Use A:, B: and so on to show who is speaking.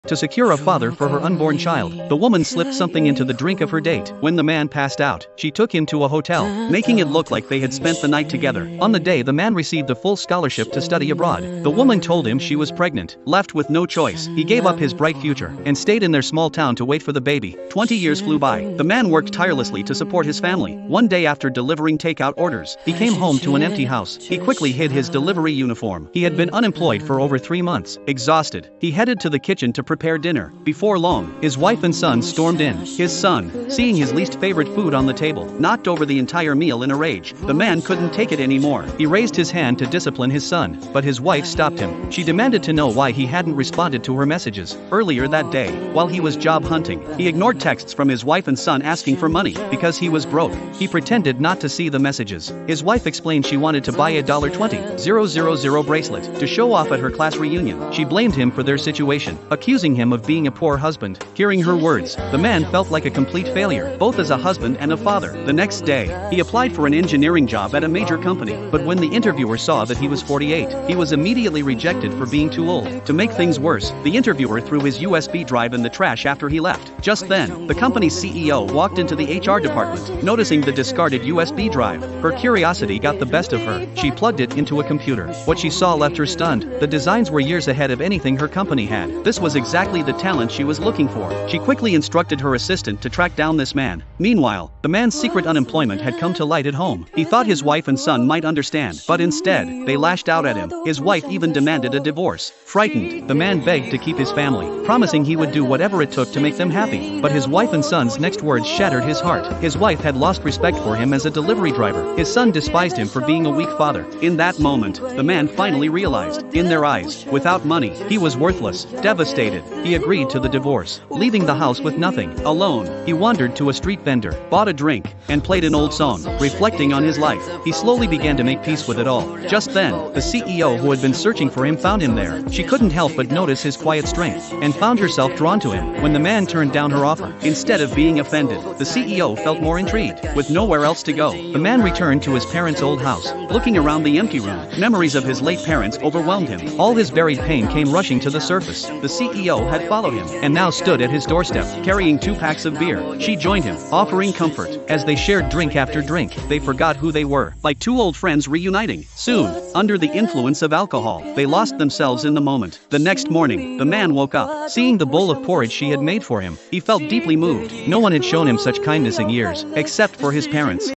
A: to secure a father for her unborn child. The woman slipped something into the drink of her date. When the man passed out, she took him to a hotel, making it look like they had spent the night together. On the day, the man received a full scholarship to study abroad. The woman told him she was pregnant. Left with no choice, he gave up his bright future and stayed in their small town to wait for the baby. 20 years flew by. The man worked tirelessly to support his family. One day, after delivering takeout orders, he came home to an empty house. He quickly hid his delivery uniform. He had been unemployed for over 3 months. Exhausted, he headed to the kitchen to prepare dinner. Before long, his wife and son stormed in. His son, seeing his least favorite food on the table, knocked over the entire meal in a rage. The man couldn't take it anymore. He raised his hand to discipline his son, but his wife stopped him. She demanded to know why he hadn't responded to her messages. Earlier that day, while he was job hunting, he ignored texts from his wife and son asking for money because he was broke. He pretended not to see the messages. His wife explained she wanted to buy a $20,000 bracelet to show off at her class reunion. She blamed him for their situation, accusing him of being a poor husband. Hearing her words, the man felt like a complete failure, both as a husband and a father. The next day, he applied for an engineering job at a major company, but when the interviewer saw that he was 48, he was immediately rejected for being too old. To make things worse, the interviewer threw his USB drive in the trash after he left. Just then, the company's CEO walked into the HR department, noticing the discarded USB drive. Her curiosity got the best of her. She plugged it into a computer. What she saw left her stunned. The designs were years ahead of anything her company had. This was exactly the talent she was looking for. She quickly instructed her assistant to track down this man. Meanwhile, the man's secret unemployment had come to light at home. He thought his wife and son might understand, but instead, they lashed out at him. His wife even demanded a divorce. Frightened, the man begged to keep his family, promising he would do whatever it took to make them happy. But his wife and son's next words shattered his heart. His wife had lost respect for him as a delivery driver. His son despised him for being a weak father. In that moment, the man finally realized, in their eyes, without money, he was worthless. Devastated, he agreed to the divorce, leaving the house with nothing. Alone, he wandered to a street vendor, bought a drink, and played an old song, reflecting on his life. He slowly began to make peace with it all. Just then, the CEO who had been searching for him found him there. She couldn't help but notice his quiet strength, and found herself drawn to him. When the man turned down her offer, instead of being offended, the CEO felt more intrigued. With nowhere else to go, the man returned to his parents' old house. Looking around the empty room, memories of his late parents overwhelmed him. All his buried pain came rushing to the surface. The CEO had followed him, and now stood at his doorstep, carrying 2 packs of beer. She joined him, offering comfort. As they shared drink after drink, they forgot who they were, like 2 old friends reuniting. Soon, under the influence of alcohol, they lost themselves in the moment. The next morning, the man woke up. Seeing the bowl of porridge she had made for him, he felt deeply moved. No one had shown him such kindness in years, except for his parents.